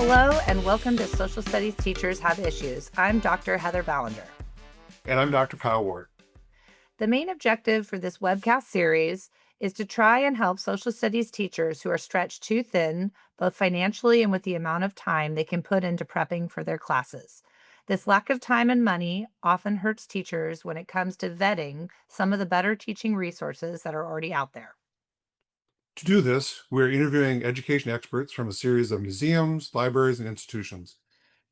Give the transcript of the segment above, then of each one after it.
Hello and welcome to Social Studies Teachers Have Issues. I'm Dr. Heather Ballinger. And I'm Dr. Kyle Ward. The main objective for this webcast series is to try and help social studies teachers who are stretched too thin, both financially and with the amount of time they can put into prepping for their classes. This lack of time and money often hurts teachers when it comes to vetting some of the better teaching resources that are already out there. To do this, we're interviewing education experts from a series of museums, libraries, and institutions.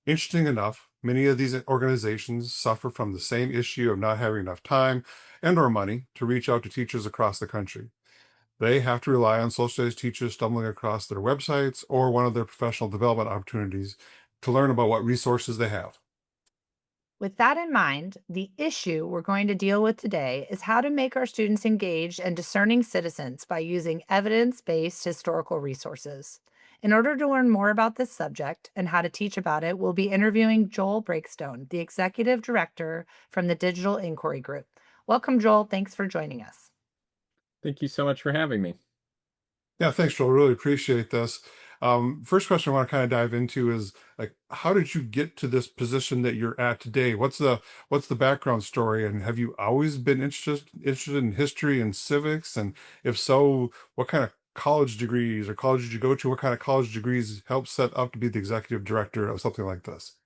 Interesting enough, many of these organizations suffer from the same issue of not having enough time and/or money to reach out to teachers across the country. They have to rely on social studies teachers stumbling across their websites or one of their professional development opportunities to learn about what resources they have. With that in mind, the issue we're going to deal with today is how to make our students engaged and discerning citizens by using evidence based historical resources. In order to learn more about this subject and how to teach about it, we'll be interviewing Joel Breakstone, the executive director from the Digital Inquiry Group. Welcome, Joel. Thanks for joining us. Thank you so much for having me. Yeah, thanks, Joel. Really appreciate this. First question I want to kind of dive into is like, how did you get to this position that you're at today? What's the background story, and have you always been interested in history and civics? And if so, what kind of college degrees or college did you go to? What kind of college degrees helped set up to be the executive director of something like this?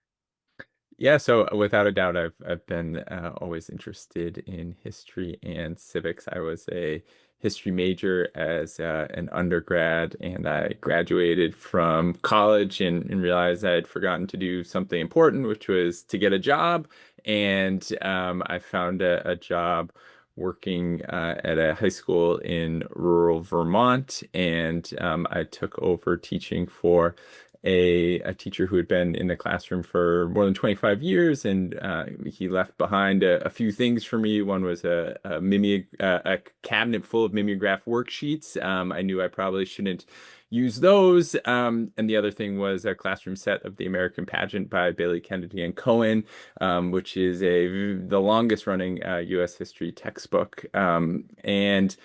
Yeah, so without a doubt, I've been always interested in history and civics. I was a history major as an undergrad, and I graduated from college and realized I had forgotten to do something important, which was to get a job. And I found a job working at a high school in rural Vermont, and I took over teaching for a teacher who had been in the classroom for more than 25 years, and he left behind a few things for me. One was a cabinet full of mimeograph worksheets. I knew I probably shouldn't use those. And the other thing was a classroom set of The American Pageant by Bailey Kennedy and Cohen, which is the longest running U.S. history textbook. And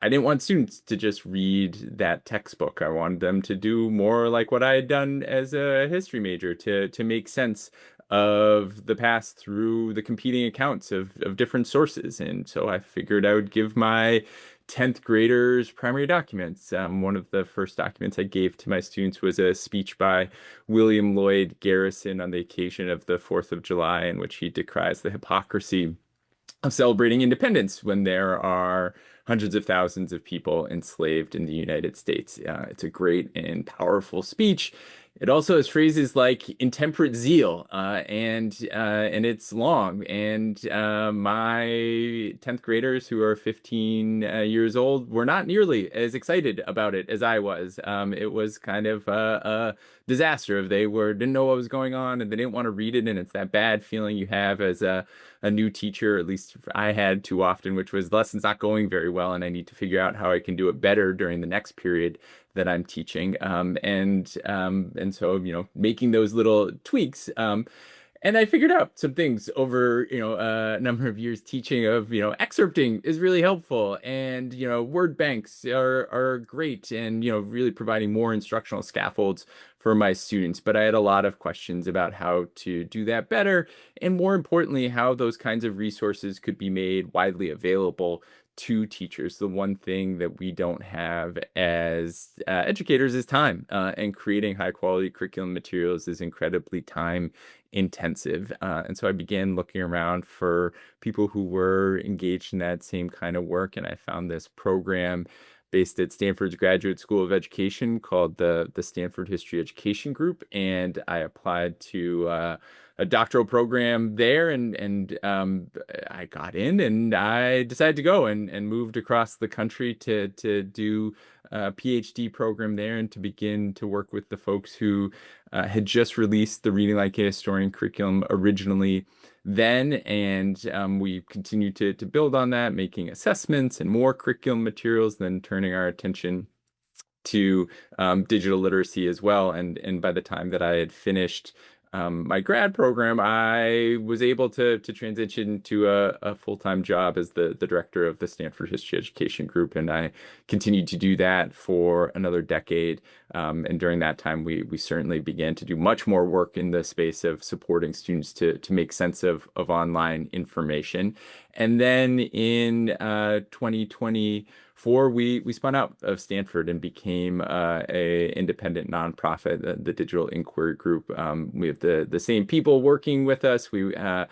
I didn't want students to just read that textbook. I wanted them to do more like what I had done as a history major, to make sense of the past through the competing accounts of different sources. And so I figured I would give my 10th graders primary documents. One of the first documents I gave to my students was a speech by William Lloyd Garrison on the occasion of the 4th of July, in which he decries the hypocrisy of celebrating independence when there are hundreds of thousands of people enslaved in the United States. It's a great and powerful speech. It also has phrases like intemperate zeal, and it's long. And my 10th graders, who are 15 years old, were not nearly as excited about it as I was. It was kind of a disaster. They didn't know what was going on, and they didn't want to read it. And it's that bad feeling you have as a new teacher, at least I had too often, which was the lesson's not going very well, and I need to figure out how I can do it better during the next period that I'm teaching. And so, making those little tweaks. And I figured out some things over, a number of years teaching of, excerpting is really helpful, and, word banks are great, and, really providing more instructional scaffolds for my students. But I had a lot of questions about how to do that better, and more importantly, how those kinds of resources could be made widely available to teachers. The one thing that we don't have as educators is time, and creating high quality curriculum materials is incredibly time intensive. And so I began looking around for people who were engaged in that same kind of work. And I found this program based at Stanford's Graduate School of Education called the Stanford History Education Group. And I applied to a doctoral program there, and I got in, and I decided to go and moved across the country to do a PhD program there, and to begin to work with the folks who had just released the Reading Like a Historian curriculum originally then. And we continued to build on that, making assessments and more curriculum materials, then turning our attention to digital literacy as well. And by the time that I had finished my grad program, I was able to transition to a full-time job as the director of the Stanford History Education Group, and I continued to do that for another decade. And during that time, we certainly began to do much more work in the space of supporting students to make sense of online information. And then in 2024, we spun out of Stanford and became a independent nonprofit, the Digital Inquiry Group. We have the same people working with us. We have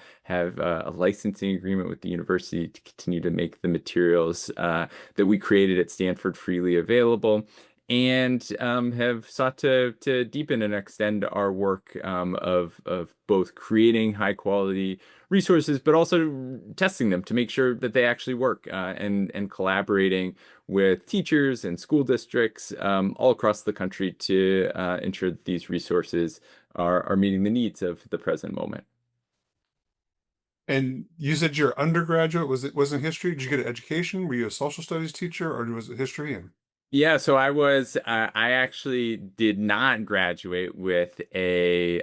a licensing agreement with the university to continue to make the materials that we created at Stanford freely available, and have sought to deepen and extend our work of both creating high quality resources, but also testing them to make sure that they actually work, and collaborating with teachers and school districts all across the country to ensure that these resources are meeting the needs of the present moment. And you said your undergraduate was in history. Did you get an education? Were you a social studies teacher, or was it history? And Yeah, so I actually did not graduate with a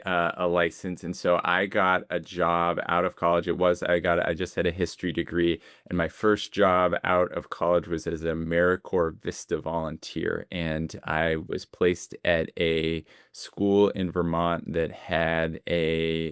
license, and so I got a job out of college. I just had a history degree, and my first job out of college was as an AmeriCorps Vista volunteer, and I was placed at a school in Vermont that had a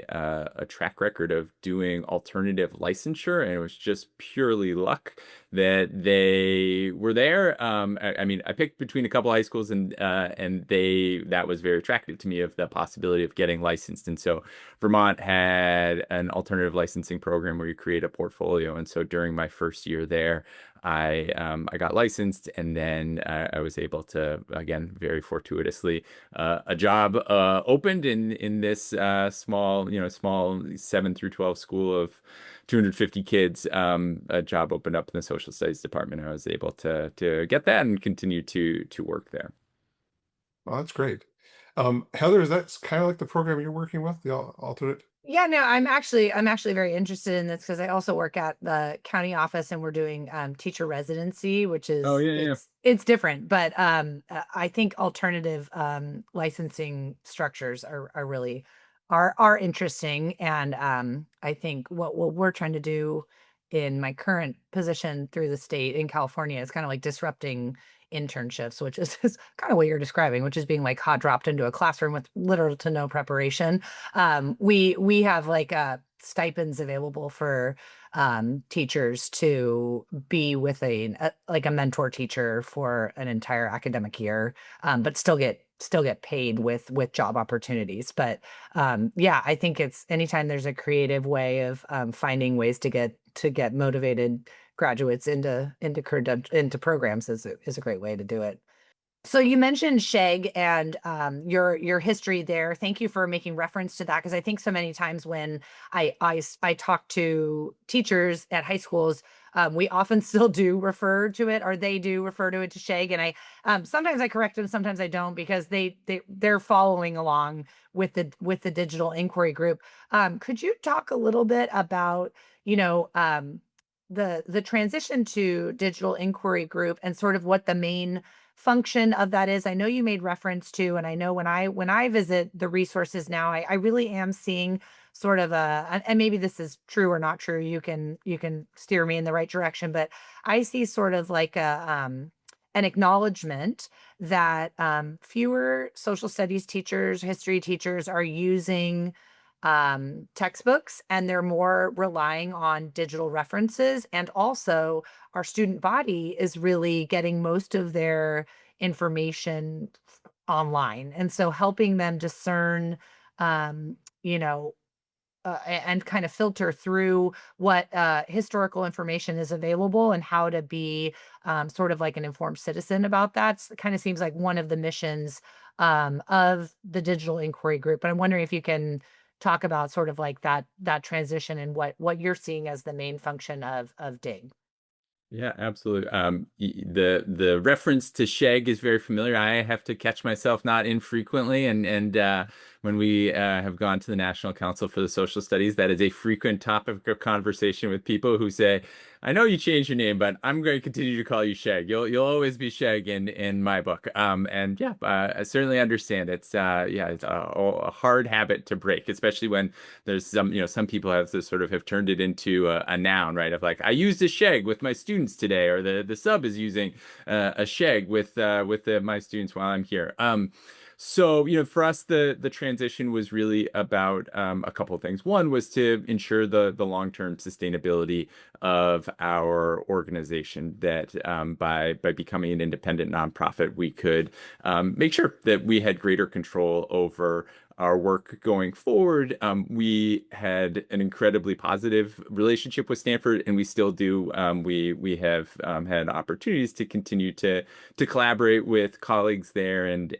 track record of doing alternative licensure, and it was just purely luck that they were there. I mean, I picked between a couple high schools, and that was very attractive to me, of the possibility of getting licensed. And so Vermont had an alternative licensing program where you create a portfolio. And so during my first year there, I got licensed, and then I was able to, again, very fortuitously, a job opened in this small 7 through 12 school of 250 kids. A job opened up in the social studies department. I was able to get that and continue to work there. oh, that's great. Heather, is that kind of like the program you're working with, the alternate? Yeah, no, I'm actually very interested in this because I also work at the county office and we're doing teacher residency, which Oh is yeah, yeah. it's different, but I think alternative licensing structures are really are interesting, and I think what we're trying to do in my current position through the state in California is kind of like disrupting internships, which is kind of what you're describing, which is being like hot dropped into a classroom with little to no preparation. We have like stipends available for teachers to be with like a mentor teacher for an entire academic year, but still get paid with job opportunities. But yeah, I think it's anytime there's a creative way of finding ways to get motivated graduates into programs is a great way to do it. So you mentioned Sheg and your history there. Thank you for making reference to that, because I think so many times when I talk to teachers at high schools, we often still do refer to it, or they do refer to it to Sheg, and I sometimes I correct them, sometimes I don't, because they're following along with the digital inquiry group. Could you talk a little bit about you know the transition to digital inquiry group and sort of what the main function of that is? I know you made reference to, and I know when I visit the resources now, I really am seeing sort of and maybe this is true or not true. You can steer me in the right direction, but I see sort of like an acknowledgement that fewer social studies teachers, history teachers are using textbooks, and they're more relying on digital references. And also, our student body is really getting most of their information online. And so, helping them discern, um, you know, and kind of filter through what historical information is available and how to be sort of like an informed citizen about that. Kind of seems like one of the missions of the digital inquiry group. But I'm wondering if you can talk about sort of like that transition and what you're seeing as the main function of DIG. Yeah, absolutely. The reference to Sheg is very familiar. I have to catch myself not infrequently and when we have gone to the National Council for the Social Studies, that is a frequent topic of conversation with people who say, I know you changed your name, but I'm going to continue to call you Sheg. You'll always be Sheg in my book. And yeah, I certainly understand. It's a hard habit to break, especially when there's some people have turned it into a noun, right? Of like, I used a Sheg with my students today, or the sub is using a Sheg with my students while I'm here. So, for us, the transition was really about a couple of things. One was to ensure the long-term sustainability of our organization, that by becoming an independent nonprofit, we could make sure that we had greater control over our work going forward. We had an incredibly positive relationship with Stanford, and we still do. We have had opportunities to continue to collaborate with colleagues there, and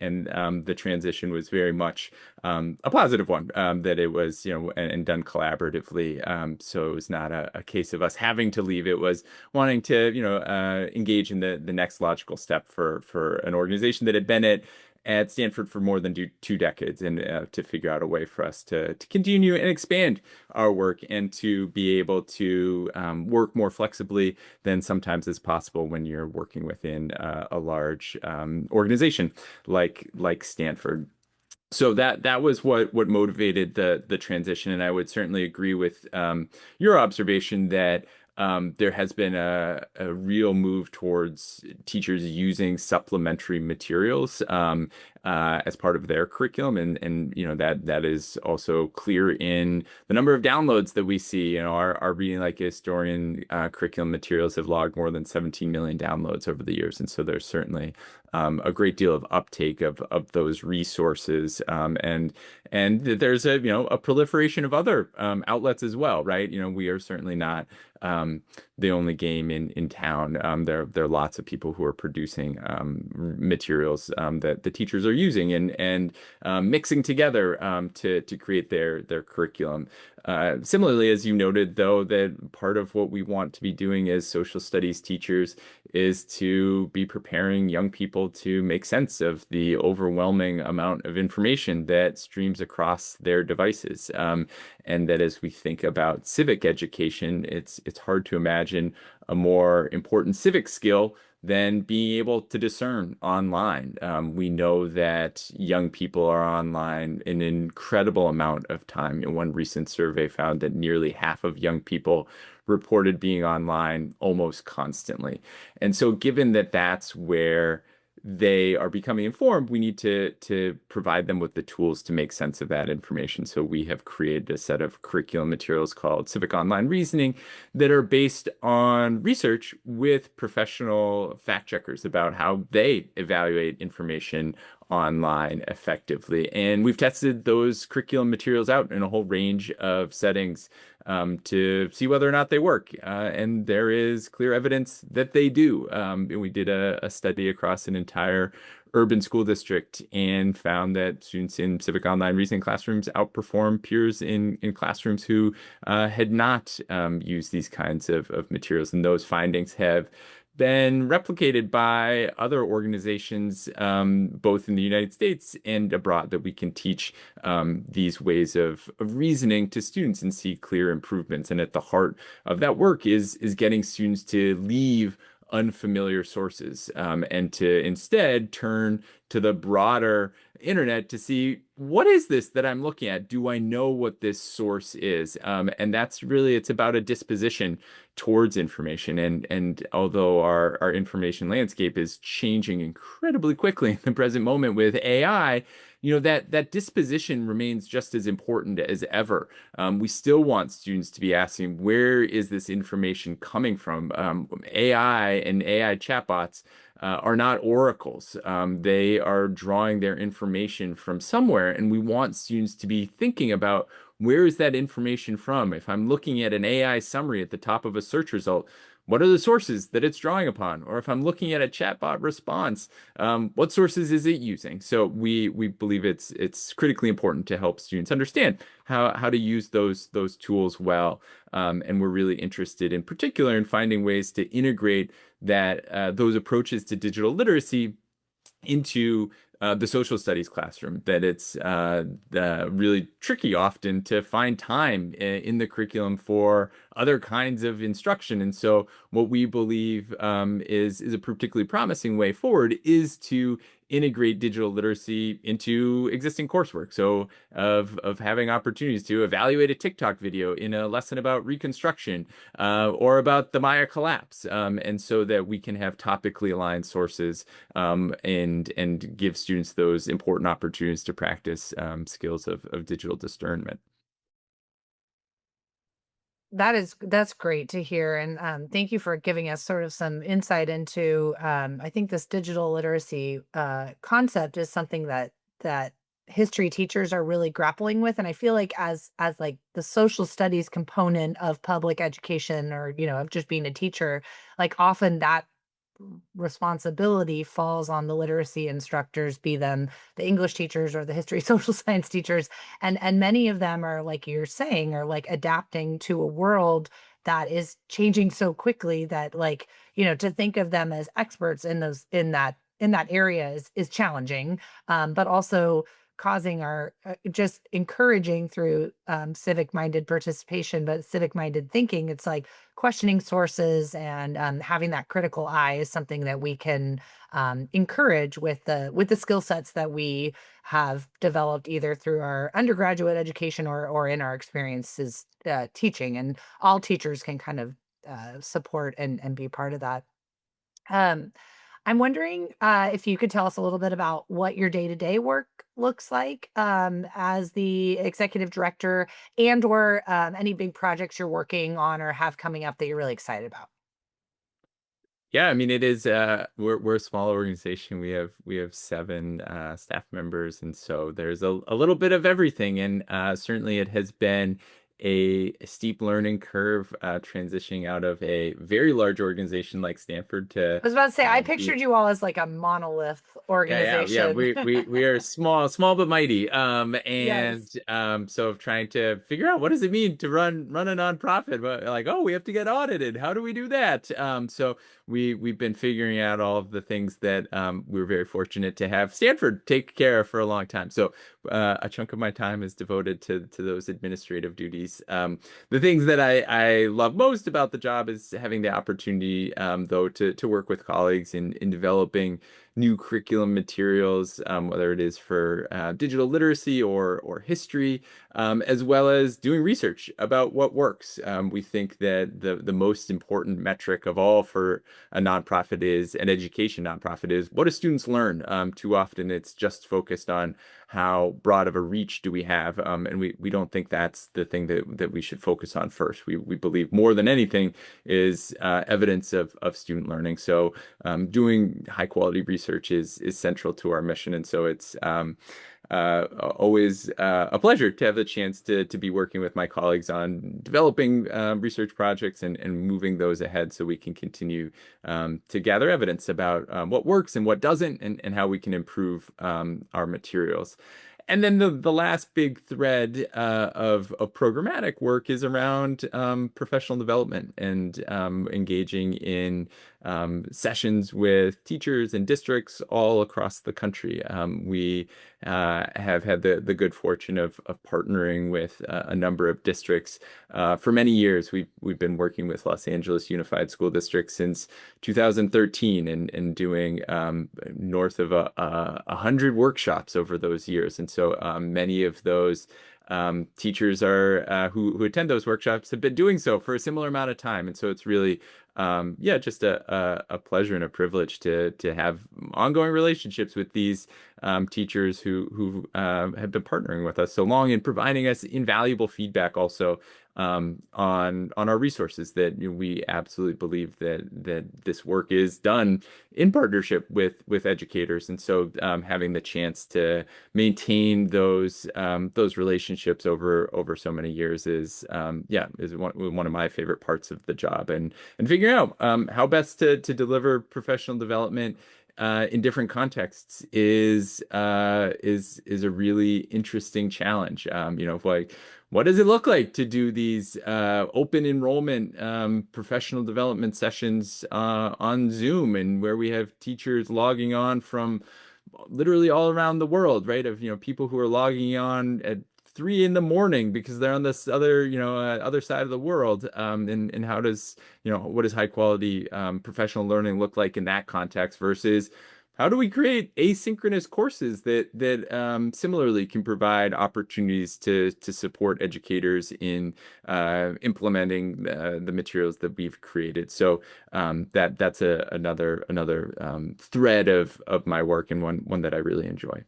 the transition was very much a positive one. That it was, and done collaboratively. So it was not a case of us having to leave. It was wanting to, engage in the next logical step for an organization that had been at Stanford for more than 2 decades, and to figure out a way for us to continue and expand our work, and to be able to work more flexibly than sometimes is possible when you're working within a large organization like Stanford. So that was what motivated the transition, and I would certainly agree with your observation that there has been a real move towards teachers using supplementary materials as part of their curriculum, and that is also clear in the number of downloads that we see. Our Reading Like a Historian curriculum materials have logged more than 17 million downloads over the years, and so there's certainly a great deal of uptake of those resources, and there's a proliferation of other outlets as well, right? We are certainly not the only game in town. There are lots of people who are producing materials that the teachers are using, and mixing together to create their curriculum. Similarly, as you noted, though, that part of what we want to be doing as social studies teachers is to be preparing young people to make sense of the overwhelming amount of information that streams across their devices. And that as we think about civic education, it's hard to imagine a more important civic skill than being able to discern online. We know that young people are online an incredible amount of time. One recent survey found that nearly half of young people reported being online almost constantly. And so, given that that's where they are becoming informed, we need to provide them with the tools to make sense of that information. So we have created a set of curriculum materials called Civic Online Reasoning that are based on research with professional fact checkers about how they evaluate information online effectively. And we've tested those curriculum materials out in a whole range of settings to see whether or not they work. And there is clear evidence that they do. We did a study across an entire urban school district and found that students in civic online reasoning classrooms outperform peers in classrooms who had not used these kinds of materials. And those findings have been replicated by other organizations, both in the United States and abroad, that we can teach these ways of reasoning to students and see clear improvements. And at the heart of that work is getting students to leave unfamiliar sources and to instead turn to the broader internet to see, what is this that I'm looking at? Do I know what this source is? And that's really, it's about a disposition towards information. And although our information landscape is changing incredibly quickly in the present moment with AI, that disposition remains just as important as ever. We still want students to be asking, where is this information coming from? AI and AI chatbots are not oracles. They are drawing their information from somewhere, and we want students to be thinking about, where is that information from? If I'm looking at an AI summary at the top of a search result, what are the sources that it's drawing upon? Or if I'm looking at a chatbot response, what sources is it using? So we believe it's critically important to help students understand how to use those tools well. And we're really interested in particular in finding ways to integrate those approaches to digital literacy into the social studies classroom, that it's really tricky often to find time in the curriculum for other kinds of instruction. And so what we believe is a particularly promising way forward is to integrate digital literacy into existing coursework. So of having opportunities to evaluate a TikTok video in a lesson about Reconstruction or about the Maya collapse, and so that we can have topically aligned sources and give students those important opportunities to practice skills of digital discernment. That's great to hear, and thank you for giving us sort of some insight into. I think this digital literacy concept is something that history teachers are really grappling with, and I feel like as like the social studies component of public education, or of just being a teacher, like often that responsibility falls on the literacy instructors, be them the English teachers or the history social science teachers. And many of them are, like you're saying, are like adapting to a world that is changing so quickly that, like, to think of them as experts in those in that area is challenging, but also causing our just encouraging through civic minded participation, but civic minded thinking. It's like questioning sources and having that critical eye is something that we can encourage with the skill sets that we have developed either through our undergraduate education or in our experiences teaching. And all teachers can kind of support and be part of that. Um, I'm wondering if you could tell us a little bit about what your day-to-day work looks like as the executive director, and/or any big projects you're working on or have coming up that you're really excited about. Yeah, I mean it is we're a small organization. We have 7 staff members, and so there's a little bit of everything. And certainly it has been a steep learning curve transitioning out of a very large organization like Stanford to I was about to say, I be pictured you all as like a monolith yeah. organization. We are small but mighty. And Yes. so trying to figure out what does it mean to run a nonprofit. But like, oh, we have to get audited. How do we do that? So we've been figuring out all of the things that we're very fortunate to have Stanford take care of for a long time. So a chunk of my time is devoted to those administrative duties. The things that I love most about the job is having the opportunity, though, to work with colleagues in developing new curriculum materials, whether it is for digital literacy or history, as well as doing research about what works. We think that the most important metric of all for a nonprofit is an education nonprofit is what do students learn? Too often it's just focused on how broad of a reach do we have, and we don't think that's the thing that we should focus on first. We believe more than anything is evidence of student learning. So doing high quality research is central to our mission, and so it's always a pleasure to have the chance to be working with my colleagues on developing research projects and moving those ahead so we can continue to gather evidence about what works and what doesn't, and how we can improve our materials. And then the last big thread of programmatic work is around professional development and engaging in sessions with teachers and districts all across the country. We have had the good fortune of partnering with a number of districts for many years. We've been working with Los Angeles Unified School District since 2013 and doing north of 100 workshops over those years. And so many of those teachers are who attend those workshops have been doing so for a similar amount of time. And so it's really yeah, just a pleasure and a privilege to have ongoing relationships with these teachers who have been partnering with us so long and providing us invaluable feedback also on our resources, that we absolutely believe that this work is done in partnership with educators. And so having the chance to maintain those relationships over so many years is yeah, is one of my favorite parts of the job. And figuring out how best to deliver professional development in different contexts is a really interesting challenge. Like, what does it look like to do these open enrollment professional development sessions on Zoom, and where we have teachers logging on from literally all around the world, right? Of, people who are logging on at 3 in the morning because they're on this other, other side of the world. And how does, what does high quality professional learning look like in that context versus how do we create asynchronous courses that similarly can provide opportunities to support educators in implementing the materials that we've created? So that's another thread of my work, and one that I really enjoy.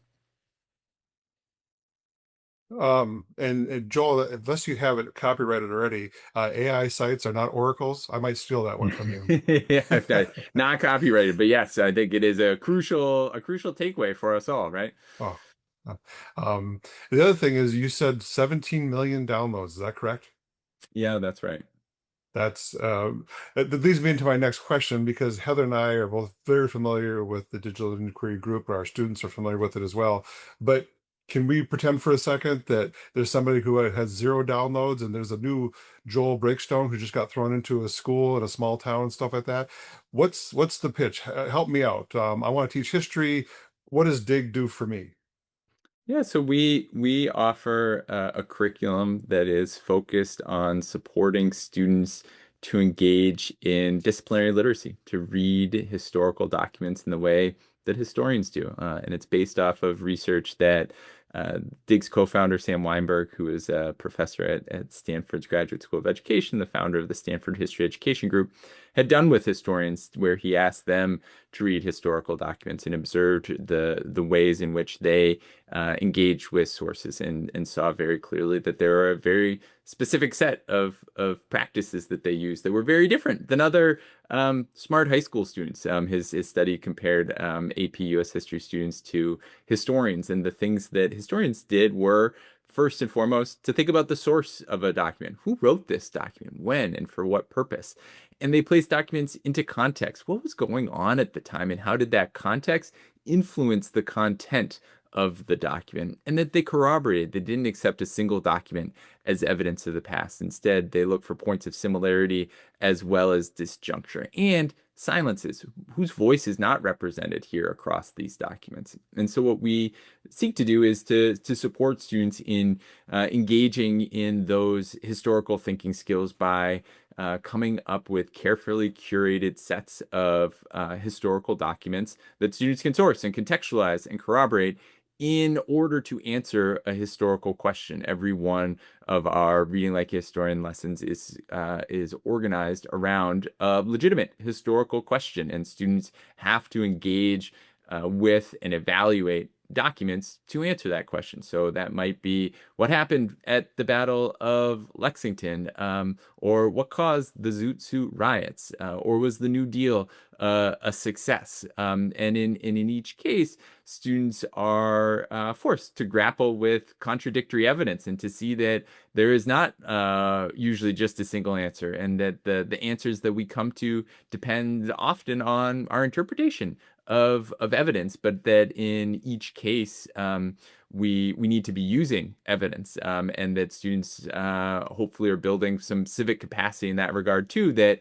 And Joel, unless you have it copyrighted already, AI sites are not oracles. I might steal that one from you. Yeah, okay. Not copyrighted, but yes, I think it is a crucial takeaway for us all, right? Oh, uh, um, the other thing is you said 17 million downloads. Is that correct? Yeah, that's right. That's that leads me into my next question because Heather and I are both very familiar with the digital inquiry group. Our students are familiar with it as well. But can we pretend for a second that there's somebody who has 0 downloads and there's a new Joel Breakstone who just got thrown into a school in a small town and stuff like that? What's the pitch? Help me out. I want to teach history. What does Dig do for me? Yeah, so we offer a curriculum that is focused on supporting students to engage in disciplinary literacy, to read historical documents in the way that historians do. And it's based off of research that Dig's co-founder, Sam Weinberg, who is a professor at Stanford's Graduate School of Education, the founder of the Stanford History Education Group, had done with historians, where he asked them to read historical documents and observed the ways in which they engaged with sources, and saw very clearly that there are a very specific set of practices that they use that were very different than other smart high school students. His study compared AP US history students to historians, and the things that historians did were, first and foremost, to think about the source of a document. Who wrote this document? When? And for what purpose? And they placed documents into context. What was going on at the time, and how did that context influence the content of the document? And that they corroborated. They didn't accept a single document as evidence of the past. Instead, they looked for points of similarity as well as disjuncture and silences. Whose voice is not represented here across these documents? And so what we seek to do is to support students in engaging in those historical thinking skills by coming up with carefully curated sets of historical documents that students can source and contextualize and corroborate in order to answer a historical question. Every one of our Reading Like a Historian lessons is organized around a legitimate historical question, and students have to engage with and evaluate documents to answer that question. So that might be what happened at the Battle of Lexington, or what caused the Zoot Suit riots, or was the New Deal a success? And in each case, students are forced to grapple with contradictory evidence and to see that there is not usually just a single answer, and that the answers that we come to depend often on our interpretation of evidence, but that in each case, we need to be using evidence, and that students hopefully are building some civic capacity in that regard too. That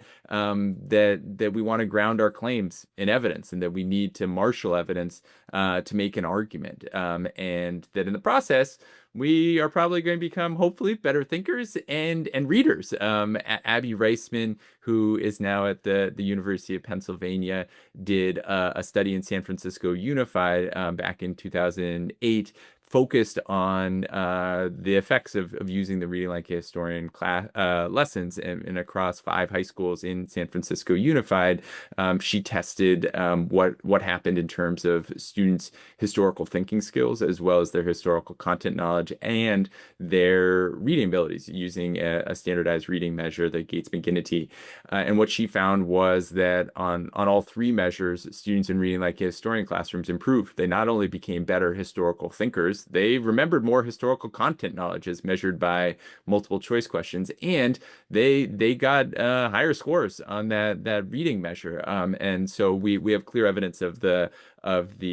we want to ground our claims in evidence, and that we need to marshal evidence to make an argument, and that in the process, we are probably going to become hopefully better thinkers and readers. Abby Reisman, who is now at the University of Pennsylvania, did a study in San Francisco Unified back in 2008, focused on the effects of using the Reading Like a Historian class lessons, and across 5 high schools in San Francisco Unified. She tested what happened in terms of students' historical thinking skills, as well as their historical content knowledge and their reading abilities, using a standardized reading measure, the Gates-McGinnity. And what she found was that on all 3 measures, students in Reading Like a Historian classrooms improved. They not only became better historical thinkers, they remembered more historical content knowledge as measured by multiple choice questions, and they got higher scores on that reading measure. And so we have clear evidence of the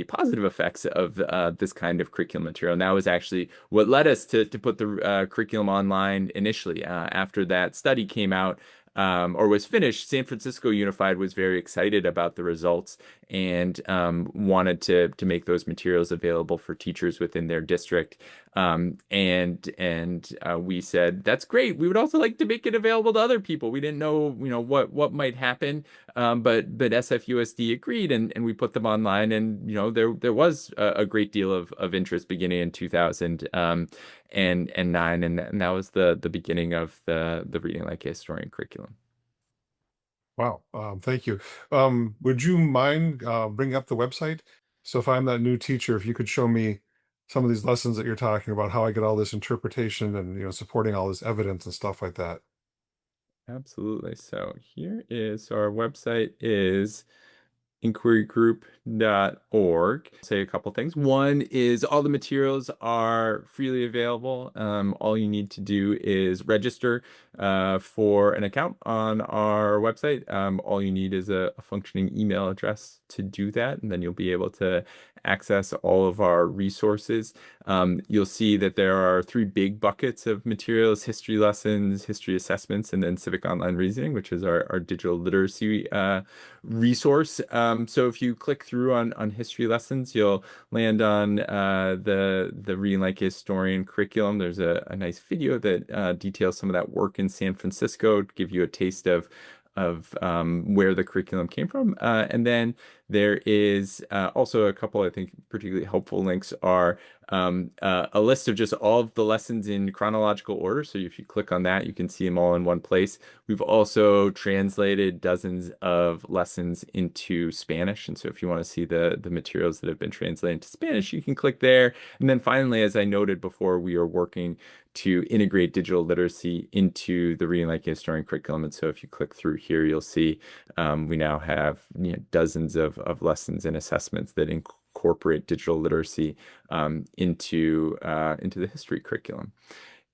positive effects of this kind of curriculum material. And that was actually what led us to put the curriculum online initially. After that study came out, or was finished, San Francisco Unified was very excited about the results and wanted to make those materials available for teachers within their district. And we said, that's great. We would also like to make it available to other people. We didn't know, what might happen, but SFUSD agreed, and we put them online. And there was a great deal of interest beginning in 2000 and nine, and that was the beginning of the Reading Like a Historian curriculum. Wow. Thank you. Would you mind bringing up the website? So if I'm that new teacher, if you could show me some of these lessons that you're talking about, how I get all this interpretation and supporting all this evidence and stuff like that. Absolutely. So our website is inquirygroup.org. Say a couple things. One is all the materials are freely available. All you need to do is register for an account on our website. All you need is a functioning email address to do that, and then you'll be able to access all of our resources. You'll see that there are three big buckets of materials: history lessons, history assessments, and then civic online reasoning, which is our digital literacy resource. So if you click through on history lessons, you'll land on the Reading Like a Historian curriculum. There's a nice video that details some of that work in San Francisco to give you a taste of where the curriculum came from. And then there is also a couple, I think, particularly helpful links are a list of just all of the lessons in chronological order. So if you click on that, you can see them all in one place. We've also translated dozens of lessons into Spanish. And so if you want to see the materials that have been translated into Spanish, you can click there. And then finally, as I noted before, we are working to integrate digital literacy into the Reading Like a Historian curriculum. And so if you click through here, you'll see we now have dozens of lessons and assessments that incorporate digital literacy into the history curriculum.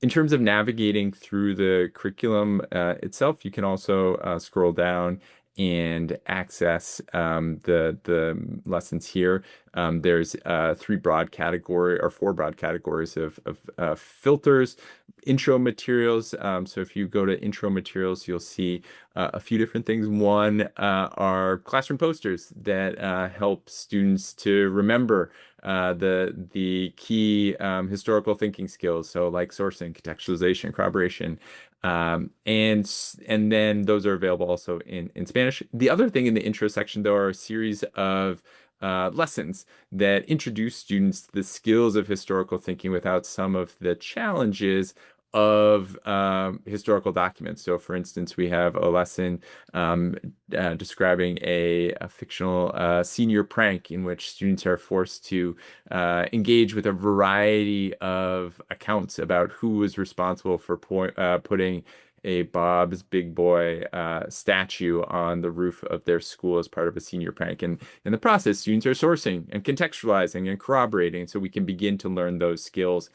In terms of navigating through the curriculum itself, you can also scroll down and access the lessons here. There's four broad categories of filters. Intro materials. So if you go to intro materials, you'll see a few different things. One are classroom posters that help students to remember the key historical thinking skills, so like sourcing, contextualization, corroboration, and then those are available also in Spanish. The other thing in the intro section, though, are a series of lessons that introduce students to the skills of historical thinking without some of the challenges of historical documents. So, for instance, we have a lesson describing a fictional senior prank in which students are forced to engage with a variety of accounts about who was responsible for putting a Bob's Big Boy statue on the roof of their school as part of a senior prank. And in the process, students are sourcing and contextualizing and corroborating so we can begin to learn those skills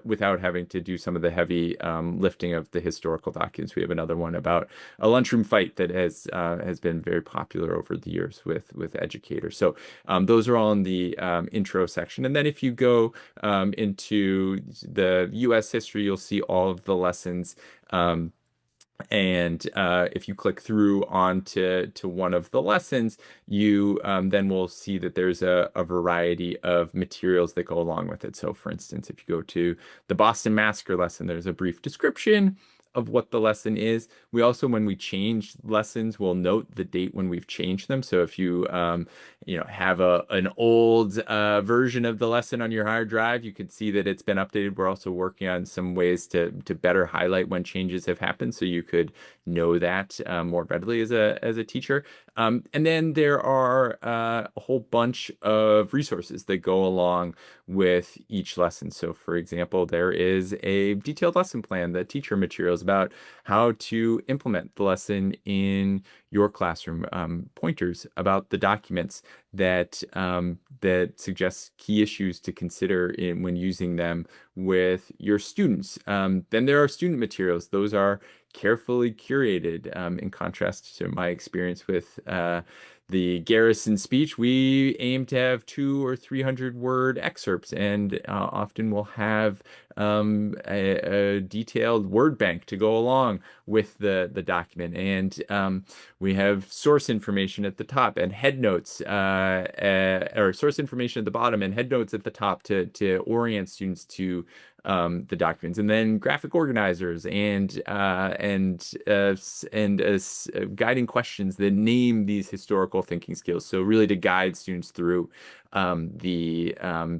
without having to do some of the heavy lifting of the historical documents. We have another one about a lunchroom fight that has been very popular over the years with educators. So those are all in the intro section. And then if you go into the U.S. history, you'll see all of the lessons. And if you click through onto one of the lessons, you then will see that there's a variety of materials that go along with it. So, for instance, if you go to the Boston Massacre lesson, there's a brief description of what the lesson is. We also, when we change lessons, will note the date when we've changed them. So if you have an old version of the lesson on your hard drive, you could see that it's been updated. We're also working on some ways to better highlight when changes have happened, so you could know that more readily as a teacher. And then there are a whole bunch of resources that go along with each lesson. So, for example, there is a detailed lesson plan, the teacher materials about how to implement the lesson in your classroom, pointers about the documents that suggest key issues to consider when using them with your students. Then there are student materials. Those are carefully curated, in contrast to my experience with the garrison speech, we aim to have 200 or 300 word excerpts, and often we'll have a detailed word bank to go along with the document. And we have source information at the top and head notes, or source information at the bottom and head notes at the top to orient students to the documents, and then graphic organizers and guiding questions that name these historical thinking skills. So really to guide students through the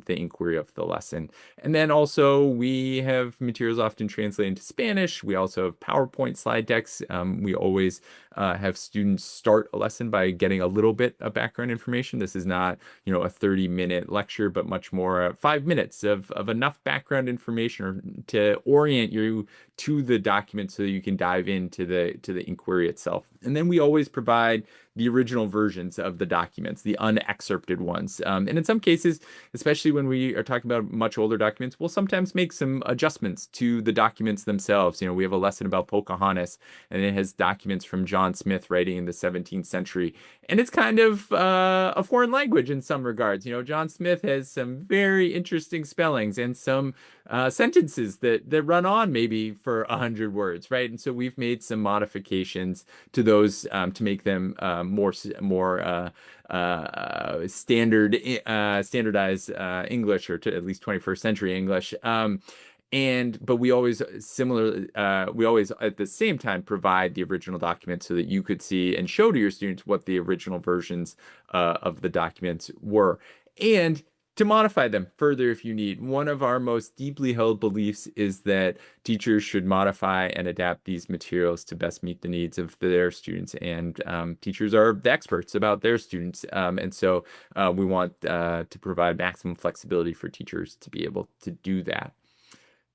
inquiry of the lesson. And then also we have materials often translated into Spanish. We also have PowerPoint slide decks. We always have students start a lesson by getting a little bit of background information. This is not, a 30-minute lecture, but much more 5 minutes of enough background information to orient you to the document so you can dive into the inquiry itself. And then we always provide the original versions of the documents, the unexcerpted ones. And in some cases, especially when we are talking about much older documents, we'll sometimes make some adjustments to the documents themselves. We have a lesson about Pocahontas, and it has documents from John Smith writing in the 17th century. And it's kind of a foreign language in some regards. John Smith has some very interesting spellings and some sentences that run on maybe for 100 words, right? And so we've made some modifications to those to make them more standardized English, or to at least 21st century English. But we always we always at the same time provide the original document so that you could see and show to your students what the original versions of the documents were, and to modify them further if you need. One of our most deeply held beliefs is that teachers should modify and adapt these materials to best meet the needs of their students, and teachers are the experts about their students. And so we want to provide maximum flexibility for teachers to be able to do that.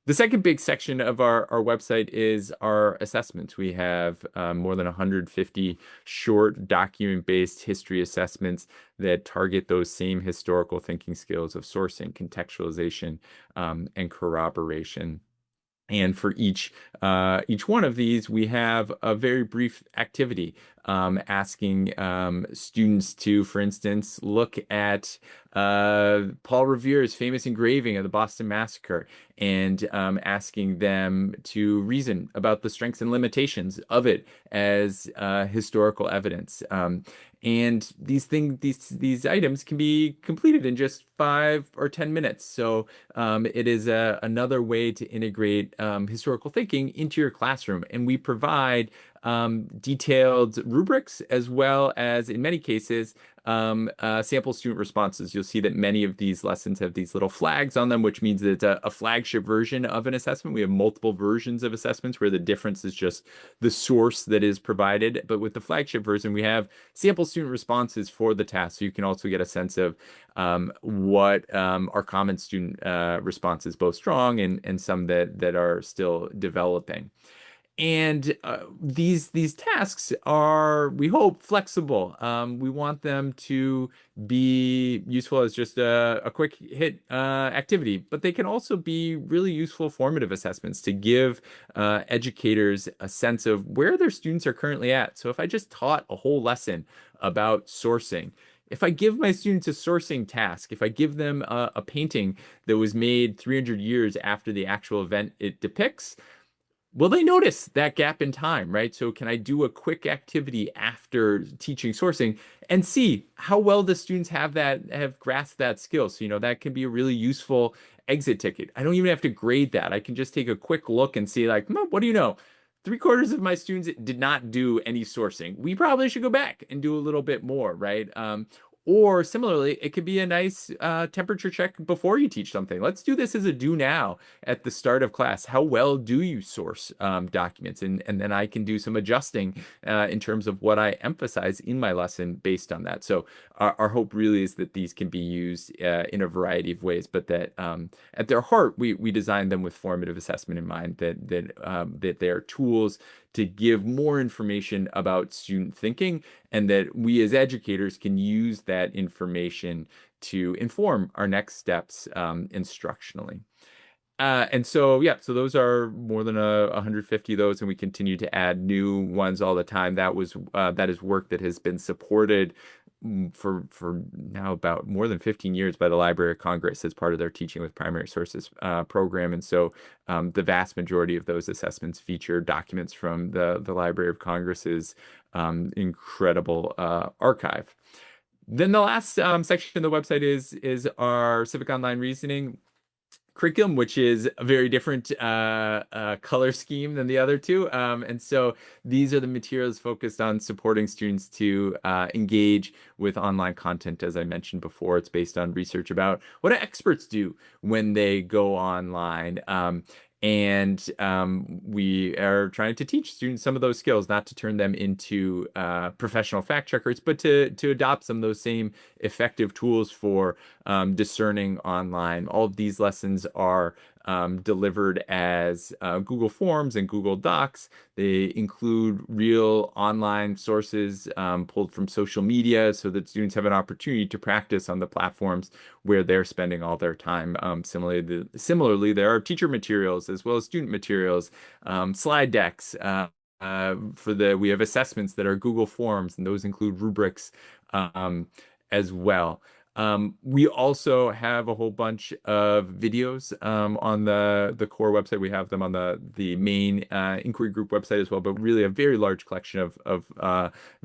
The second big section of our website is our assessments. We have more than 150 short document-based history assessments that target those same historical thinking skills of sourcing, contextualization, and corroboration. And for each one of these, we have a very brief activity asking students to, for instance, look at Paul Revere's famous engraving of the Boston Massacre, and asking them to reason about the strengths and limitations of it as historical evidence. And these items can be completed in just 5 or 10 minutes. So it is another way to integrate historical thinking into your classroom. And we provide detailed rubrics, as well as, in many cases, sample student responses. You'll see that many of these lessons have these little flags on them, which means that it's a flagship version of an assessment. We have multiple versions of assessments where the difference is just the source that is provided. But with the flagship version, we have sample student responses for the task. So you can also get a sense of what are common student responses, both strong and some that are still developing. And these tasks are, we hope, flexible. We want them to be useful as just a quick hit activity, but they can also be really useful formative assessments to give educators a sense of where their students are currently at. So if I just taught a whole lesson about sourcing, if I give my students a sourcing task, if I give them a painting that was made 300 years after the actual event it depicts, will they notice that gap in time, right? So can I do a quick activity after teaching sourcing and see how well the students have grasped that skill? So, that can be a really useful exit ticket. I don't even have to grade that. I can just take a quick look and see, like, what do you know? 3/4 of my students did not do any sourcing. We probably should go back and do a little bit more, right? Or similarly, it could be a nice temperature check before you teach something. Let's do this as a do now at the start of class. How well do you source documents? And then I can do some adjusting in terms of what I emphasize in my lesson based on that. So our hope really is that these can be used in a variety of ways, but that at their heart, we design them with formative assessment in mind, that they are tools to give more information about student thinking, and that we as educators can use that information to inform our next steps instructionally. And so, yeah, so those are more than 150 of those, and we continue to add new ones all the time. That is work that has been supported for now about more than 15 years by the Library of Congress as part of their Teaching with Primary Sources program. And so the vast majority of those assessments feature documents from the Library of Congress's incredible archive. Then the last section of the website is our Civic Online Reasoning curriculum, which is a very different color scheme than the other two. And so these are the materials focused on supporting students to engage with online content. As I mentioned before, it's based on research about what do experts do when they go online. And we are trying to teach students some of those skills, not to turn them into professional fact checkers, but to adopt some of those same effective tools for discerning online. All of these lessons are delivered as Google Forms and Google Docs. They include real online sources pulled from social media so that students have an opportunity to practice on the platforms where they're spending all their time. Similarly, there are teacher materials as well as student materials, slide decks. We have assessments that are Google Forms, and those include rubrics as well. We also have a whole bunch of videos on the core website. We have them on the main inquiry group website as well, but really a very large collection of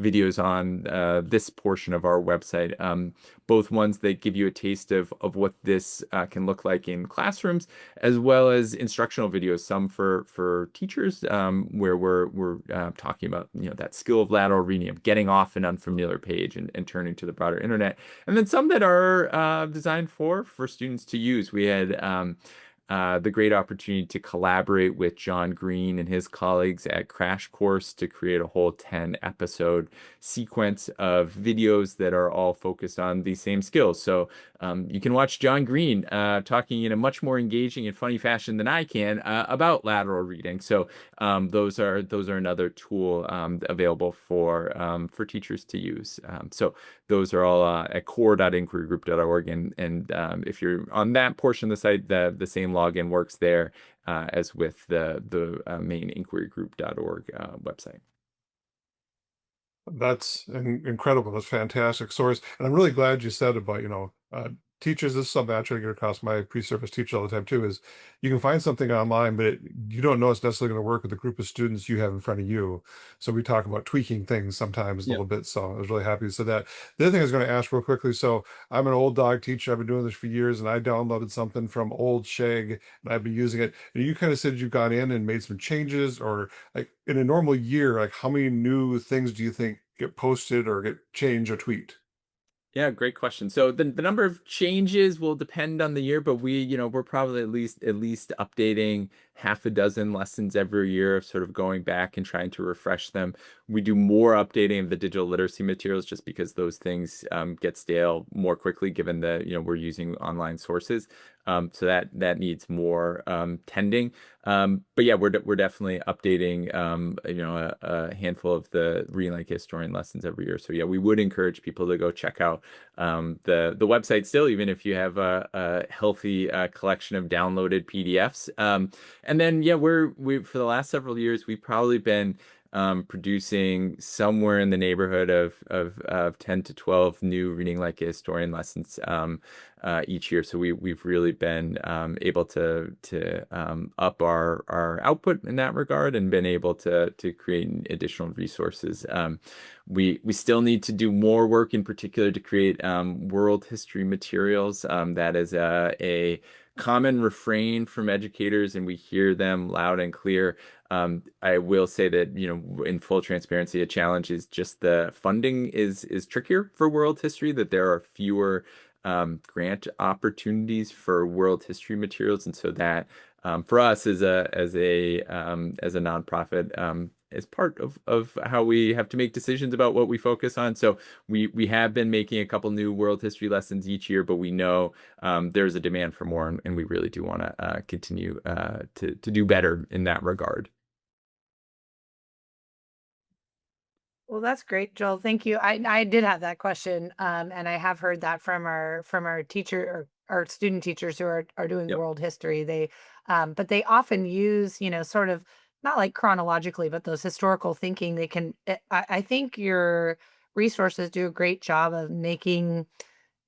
videos on this portion of our website. Both ones that give you a taste of what this can look like in classrooms, as well as instructional videos, some for teachers, where we're talking about that skill of lateral reading, of getting off an unfamiliar page and turning to the broader internet, and then some that are designed for students to use. We had the great opportunity to collaborate with John Green and his colleagues at Crash Course to create a whole 10-episode sequence of videos that are all focused on these same skills. So you can watch John Green talking in a much more engaging and funny fashion than I can about lateral reading. So those are another tool available for teachers to use. So those are all at core.inquirygroup.org, and if you're on that portion of the site, the same login works there as with the main inquirygroup.org website. That's incredible. That's fantastic source. And I'm really glad you said about, teachers. This is something I try to get across my pre-service teachers all the time too, is you can find something online, but you don't know it's necessarily going to work with the group of students you have in front of you. So we talk about tweaking things sometimes a Yep. little bit. So I was really happy you said that. The other thing I was going to ask real quickly. So I'm an old dog teacher. I've been doing this for years, and I downloaded something from old Shag and I've been using it. And you kind of said you've gone in and made some changes, or like in a normal year, like how many new things do you think get posted or get changed or tweaked? Yeah, great question. So the number of changes will depend on the year, but we're probably at least updating half a dozen lessons every year, of sort of going back and trying to refresh them. We do more updating of the digital literacy materials just because those things get stale more quickly, given that we're using online sources. So that needs more tending. But yeah, we're definitely updating a handful of the Reading Like a Historian lessons every year. So yeah, we would encourage people to go check out the website still, even if you have a healthy collection of downloaded PDFs. And then yeah, we for the last several years we've probably been producing somewhere in the neighborhood of 10 to 12 new Reading Like a Historian lessons each year. So we've really been able to up our output in that regard, and been able to create additional resources. We still need to do more work, in particular to create world history materials. That is a common refrain from educators, and we hear them loud and clear. I will say that, in full transparency, a challenge is just the funding is trickier for world history, that there are fewer grant opportunities for world history materials. And so that for us as a nonprofit, is part of how we have to make decisions about what we focus on. So we have been making a couple new world history lessons each year, but we know there's a demand for more, and we really do want to continue to do better in that regard. Well, that's great, Joel. Thank you. I did have that question, and I have heard that from our teacher or our student teachers who are doing Yep. world history. But they often use, sort of not like chronologically, but those historical thinking. I think your resources do a great job of making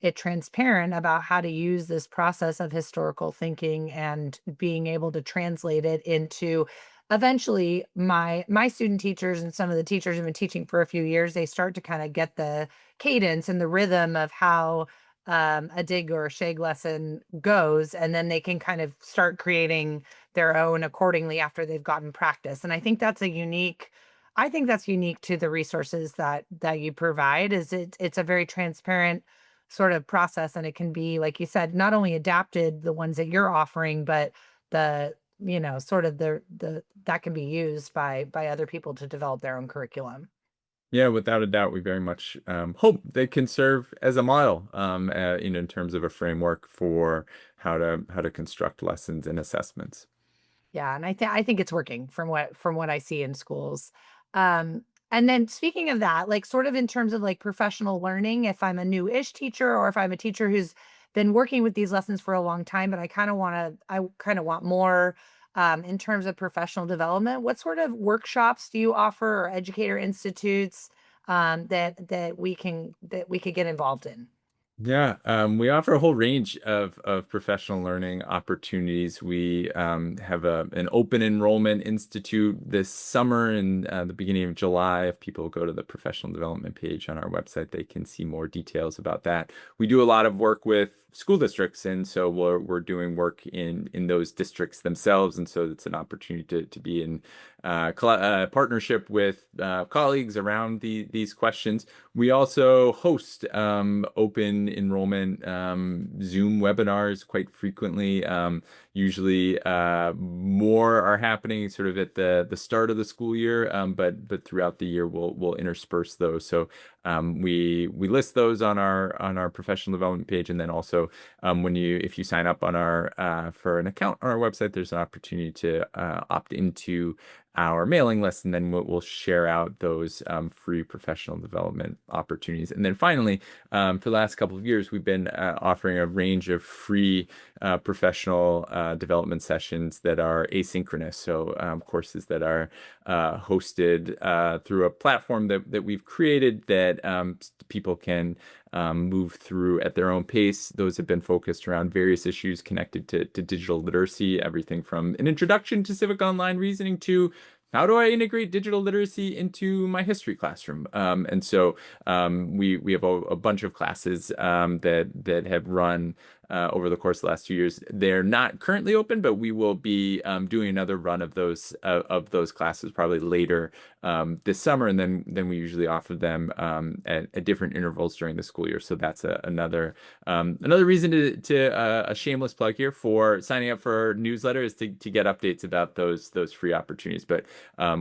it transparent about how to use this process of historical thinking and being able to translate it into eventually my student teachers and some of the teachers who've been teaching for a few years, they start to kind of get the cadence and the rhythm of how a dig or a shag lesson goes, and then they can kind of start creating their own accordingly after they've gotten practice. And I think that's unique to the resources that you provide. Is it's a very transparent sort of process, and it can be, like you said, not only adapted, the ones that you're offering, but the sort of the that can be used by other people to develop their own curriculum. Yeah, without a doubt, we very much hope they can serve as a model, in terms of a framework for how to construct lessons and assessments. Yeah, and I think it's working from what I see in schools. Um, and then speaking of that, like sort of in terms of like professional learning, if I'm a new-ish teacher or if I'm a teacher who's been working with these lessons for a long time, but I kind of want more in terms of professional development. What sort of workshops do you offer or educator institutes that we could get involved in? Yeah, we offer a whole range of professional learning opportunities. We have an open enrollment institute this summer in the beginning of July. If people go to the professional development page on our website, they can see more details about that. We do a lot of work with school districts, and so we're doing work in those districts themselves, and so it's an opportunity to be in partnership with colleagues around these questions. We also host open enrollment Zoom webinars quite frequently. Usually, more are happening sort of at the start of the school year, but throughout the year we'll intersperse those. So we list those on our professional development page, and then also if you sign up on our for an account on our website, there's an opportunity to opt into our mailing list, and then we'll share out those free professional development opportunities. And then finally, for the last couple of years, we've been offering a range of free professional development sessions that are asynchronous. So courses that are hosted through a platform that we've created that people can move through at their own pace. Those have been focused around various issues connected to digital literacy, everything from an introduction to civic online reasoning to how do I integrate digital literacy into my history classroom? And so we have a bunch of classes that have run over the course of the last 2 years. They're not currently open, but we will be doing another run of those classes probably later this summer, and then we usually offer them at different intervals during the school year. So that's another reason to a shameless plug here for signing up for our newsletter is to get updates about those free opportunities. But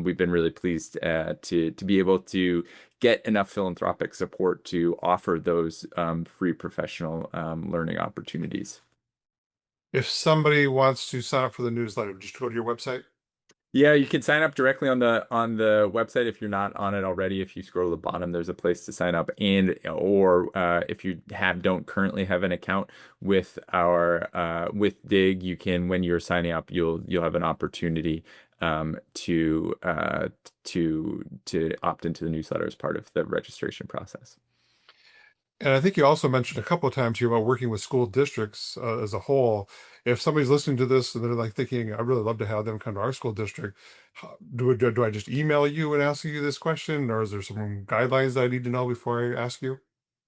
we've been really pleased to be able to get enough philanthropic support to offer those free professional learning opportunities. If somebody wants to sign up for the newsletter, just go to your website. Yeah, you can sign up directly on the website if you're not on it already. If you scroll to the bottom, there's a place to sign up, and or if you don't currently have an account with Dig, you can, when you're signing up, you'll have an opportunity to opt into the newsletter as part of the registration process. And I think you also mentioned a couple of times here about working with school districts as a whole. If somebody's listening to this and they're like thinking, "I'd really love to have them come to our school district," do I just email you and ask you this question, or is there some guidelines that I need to know before I ask you?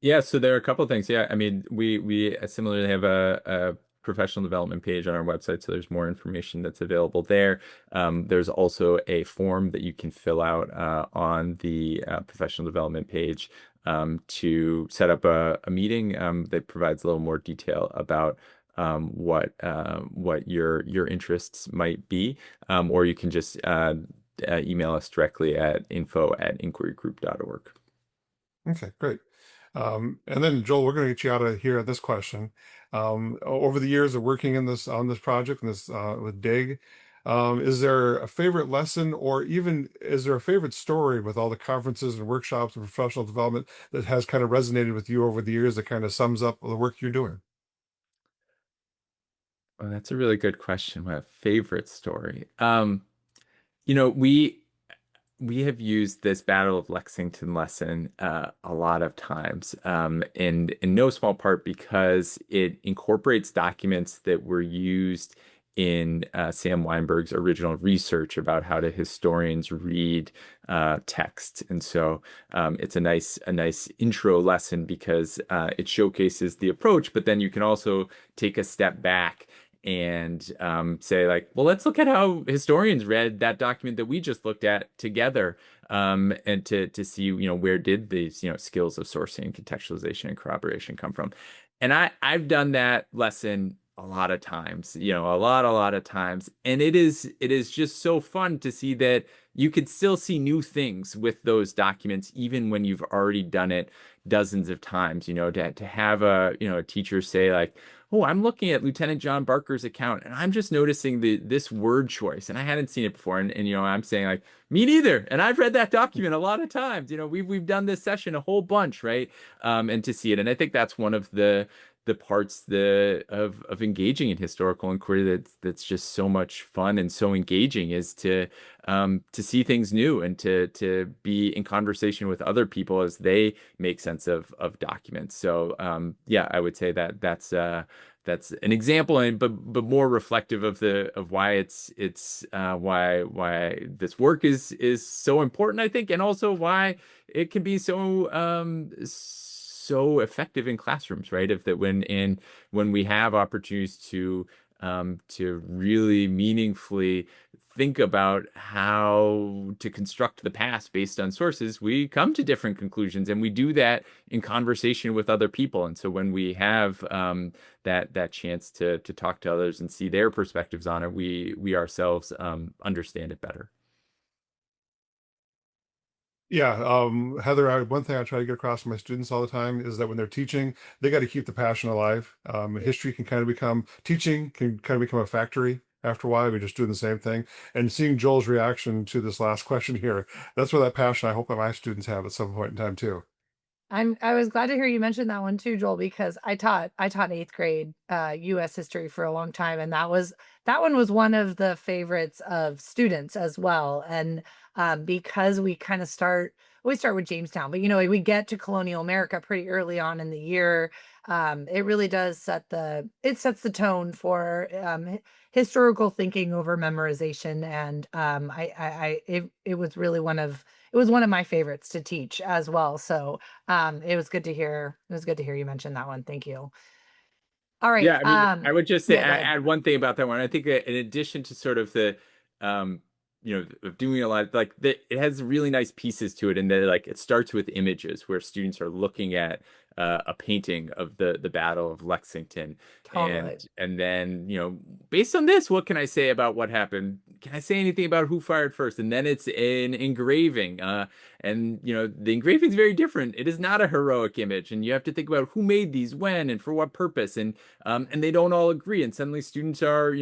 Yeah, so there are a couple of things. Yeah, I mean, we similarly have a professional development page on our website, so there's more information that's available there. There's also a form that you can fill out on the professional development page to set up a meeting that provides a little more detail about what your interests might be, or you can just email us directly at info@inquirygroup.org. Okay, great. And then Joel, we're going to get you out of here at this question. Over the years of working on this project and this with Dig, is there a favorite lesson, or even is there a favorite story with all the conferences and workshops and professional development that has kind of resonated with you over the years that kind of sums up the work you're doing? Well, that's a really good question. My favorite story. You know, we have used this Battle of Lexington lesson a lot of times, and in no small part because it incorporates documents that were used in Sam Weinberg's original research about how do historians read text. And so it's a nice intro lesson because it showcases the approach, but then you can also take a step back and say like, well, let's look at how historians read that document that we just looked at together, and to see, where did these, skills of sourcing, contextualization, and corroboration come from. And I've done that lesson a lot of times, a lot of times, and it is just so fun to see that you could still see new things with those documents even when you've already done it dozens of times. To have a teacher say like, oh, I'm looking at Lieutenant John Barker's account and I'm just noticing this word choice and I hadn't seen it before. And I'm saying like, me neither. And I've read that document a lot of times. We've done this session a whole bunch, right? And to see it. And I think that's one of the parts of engaging in historical inquiry that's just so much fun and so engaging is to see things new and to be in conversation with other people as they make sense of documents. So yeah, I would say that's an example, and but more reflective of why why this work is so important, I think, and also why it can be so effective in classrooms, right? If that when we have opportunities to really meaningfully think about how to construct the past based on sources, we come to different conclusions, and we do that in conversation with other people. And so when we have that chance to talk to others and see their perspectives on it, we ourselves understand it better. Yeah, Heather, one thing I try to get across to my students all the time is that when they're teaching, they got to keep the passion alive. History can kind of become, teaching can kind of become a factory after a while. We're just doing the same thing. And seeing Joel's reaction to this last question here, that's where that passion I hope that my students have at some point in time too. I was glad to hear you mention that one too, Joel, because I taught eighth grade US history for a long time, and that one was one of the favorites of students as well. And because we start with Jamestown, but we get to colonial America pretty early on in the year. It really does it sets the tone for historical thinking over memorization. And it was really it was one of my favorites to teach as well. So it was good to hear you mention that one. Thank you. All right. Yeah, I mean, I would just say Yeah, go ahead. add one thing about that one. I think that in addition to sort of um, of doing a lot, like it has really nice pieces to it, and that like it starts with images where students are looking at a painting of the Battle of Lexington, and Totally. then based on this, what can I say about what happened? Can I say anything about who fired first? And then it's an engraving, and the engraving is very different. It is not a heroic image, and you have to think about who made these, when, and for what purpose, and they don't all agree, and suddenly students are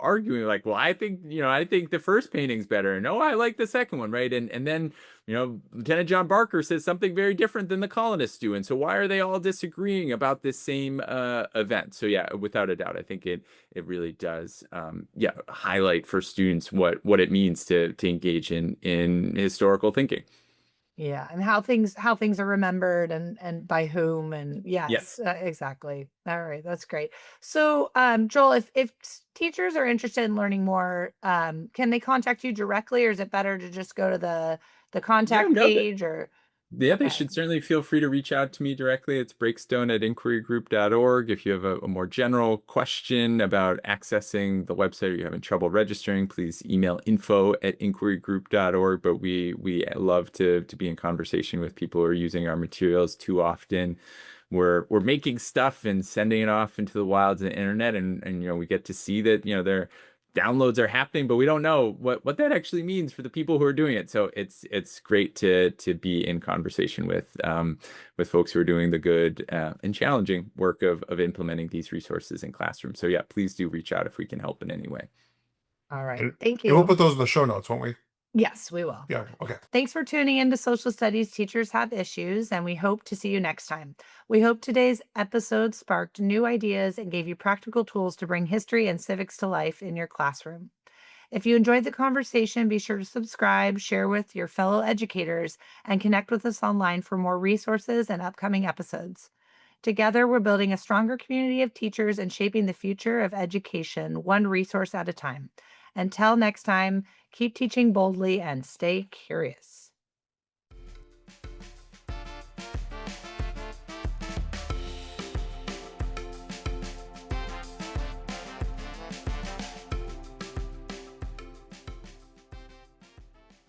arguing like, well, I think the first painting's better, and oh, I like the second one, right? And then Lieutenant John Barker says something very different than the colonists do, and so why are they all disagreeing about this same event? So yeah, without a doubt, I think it really does yeah, highlight for students what it means to engage in historical thinking. Yeah, and how things are remembered and by whom, and Yeah. yes, exactly. All right, that's great. So, Joel, if teachers are interested in learning more, can they contact you directly, or is it better to just go to the Yeah, contact no, page? Or yeah, they okay, should certainly feel free to reach out to me directly. It's breakstone@inquirygroup.org. If you have a more general question about accessing the website or you're having trouble registering, please email info@inquirygroup.org. But we love to be in conversation with people who are using our materials. Too often we're making stuff and sending it off into the wilds of the internet, and we get to see that their downloads are happening, but we don't know what that actually means for the people who are doing it. So it's great to be in conversation with folks who are doing the good and challenging work of implementing these resources in classrooms. So yeah, please do reach out if we can help in any way. all right, And, thank and we'll you. put those in the show notes, won't we? Yes, we will. Yeah. Okay. Thanks for tuning in to Social Studies Teachers Have Issues, and we hope to see you next time. We hope today's episode sparked new ideas and gave you practical tools to bring history and civics to life in your classroom. If you enjoyed the conversation, be sure to subscribe, share with your fellow educators, and connect with us online for more resources and upcoming episodes. Together, we're building a stronger community of teachers and shaping the future of education, one resource at a time. Until next time, keep teaching boldly and stay curious.